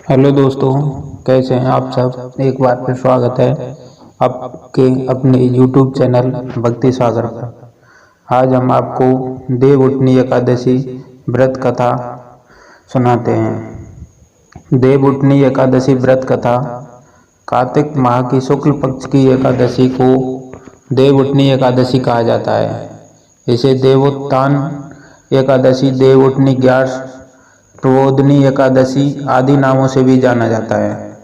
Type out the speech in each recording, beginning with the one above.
Hello दोस्तों, कैसे हैं आप सब। एक बार फिर स्वागत है आपके अपने YouTube चैनल भक्ति सागर पर। आज हम आपको देव उठनी एकादशी व्रत कथा सुनाते हैं। देव उठनी एकादशी व्रत कथा कार्तिक माह की शुक्ल पक्ष की एकादशी को देव उठनी एकादशी कहा जाता है। इसे देवोत्थान एकादशी, देव उठनी ग्यारस, प्रबोधनी एकादशी आदि नामों से भी जाना जाता है।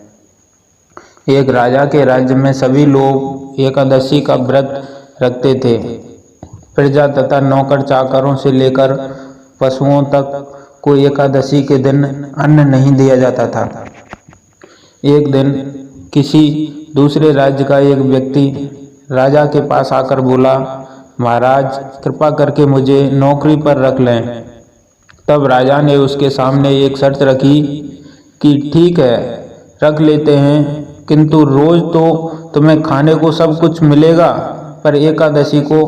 एक राजा के राज्य में सभी लोग एकादशी का व्रत रखते थे। प्रजा तथा नौकर चाकरों से लेकर पशुओं तक को एकादशी के दिन अन्न नहीं दिया जाता था। एक दिन किसी दूसरे राज्य का एक व्यक्ति राजा के पास आकर बोला, महाराज कृपा करके मुझे नौकरी पर रख लें। तब राजा ने उसके सामने एक शर्त रखी कि ठीक है, रख लेते हैं, किंतु रोज तो तुम्हें खाने को सब कुछ मिलेगा, पर एकादशी को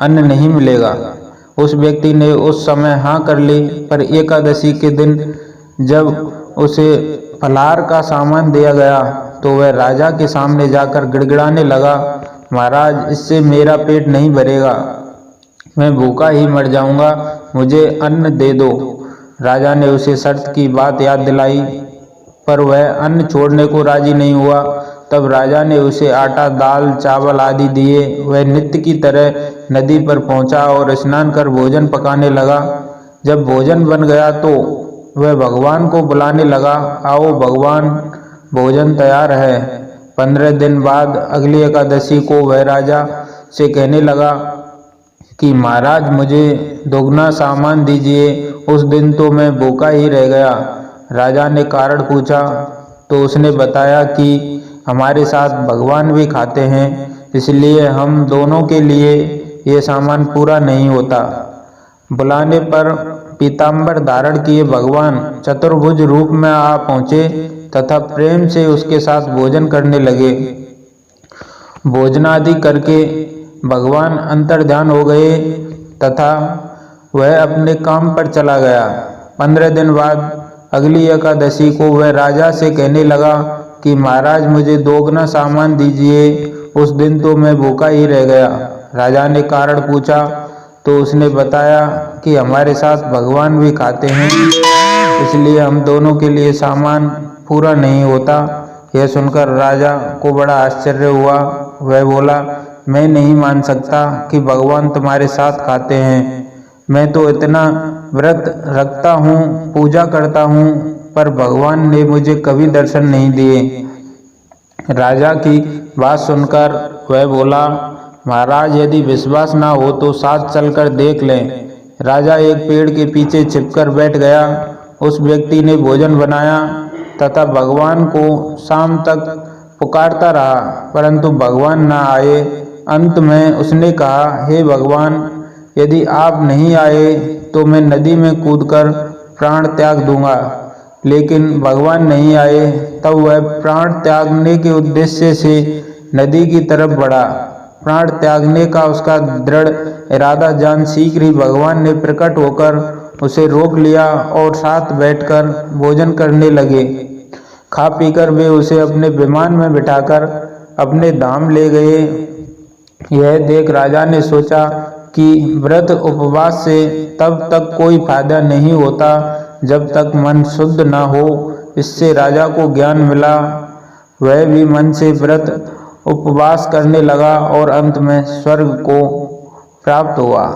अन्न नहीं मिलेगा। उस व्यक्ति ने उस समय हाँ कर ली, पर एकादशी के दिन जब उसे फलाहार का सामान दिया गया तो वह राजा के सामने जाकर गिड़गिड़ाने लगा, महाराज इससे मेरा पेट नहीं भरेगा, मैं भूखा ही मर जाऊंगा, मुझे अन्न दे दो। राजा ने उसे शर्त की बात याद दिलाई, पर वह अन्न छोड़ने को राजी नहीं हुआ। तब राजा ने उसे आटा, दाल, चावल आदि दिए। वह नित्य की तरह नदी पर पहुंचा और स्नान कर भोजन पकाने लगा। जब भोजन बन गया तो वह भगवान को बुलाने लगा, आओ भगवान, भोजन तैयार है। 15 दिन बाद अगली एकादशी को वह राजा से कहने लगा कि महाराज मुझे दोगुना सामान दीजिए, उस दिन तो मैं भूखा ही रह गया। राजा ने कारण पूछा तो उसने बताया कि हमारे साथ भगवान भी खाते हैं, इसलिए हम दोनों के लिए ये सामान पूरा नहीं होता। बुलाने पर पीताम्बर धारण किए भगवान चतुर्भुज रूप में आ पहुँचे तथा प्रेम से उसके साथ भोजन करने लगे। भोजनादि करके भगवान अंतर्ध्यान हो गए तथा वह अपने काम पर चला गया। 15 दिन बाद अगली एकादशी को वह राजा से कहने लगा कि महाराज मुझे दोगुना सामान दीजिए, उस दिन तो मैं भूखा ही रह गया। राजा ने कारण पूछा तो उसने बताया कि हमारे साथ भगवान भी खाते हैं, इसलिए हम दोनों के लिए सामान पूरा नहीं होता। यह सुनकर राजा को बड़ा आश्चर्य हुआ। वह बोला, मैं नहीं मान सकता कि भगवान तुम्हारे साथ खाते हैं। मैं तो इतना व्रत रखता हूँ, पूजा करता हूँ, पर भगवान ने मुझे कभी दर्शन नहीं दिए। राजा की बात सुनकर वह बोला, महाराज यदि विश्वास ना हो तो साथ चलकर देख लें। राजा एक पेड़ के पीछे छिपकर बैठ गया। उस व्यक्ति ने भोजन बनाया तथा भगवान को शाम तक पुकारता रहा, परंतु भगवान न आए। अंत में उसने कहा, हे भगवान, यदि आप नहीं आए तो मैं नदी में कूदकर प्राण त्याग दूंगा। लेकिन भगवान नहीं आए। तब वह प्राण त्यागने के उद्देश्य से नदी की तरफ बढ़ा। प्राण त्यागने का उसका दृढ़ इरादा जान शीघ्र ही भगवान ने प्रकट होकर उसे रोक लिया और साथ बैठकर भोजन करने लगे। खा पीकर वे उसे अपने विमान में बिठाकर अपने धाम ले गए। यह देख राजा ने सोचा कि व्रत उपवास से तब तक कोई फायदा नहीं होता जब तक मन शुद्ध न हो। इससे राजा को ज्ञान मिला। वह भी मन से व्रत उपवास करने लगा और अंत में स्वर्ग को प्राप्त हुआ।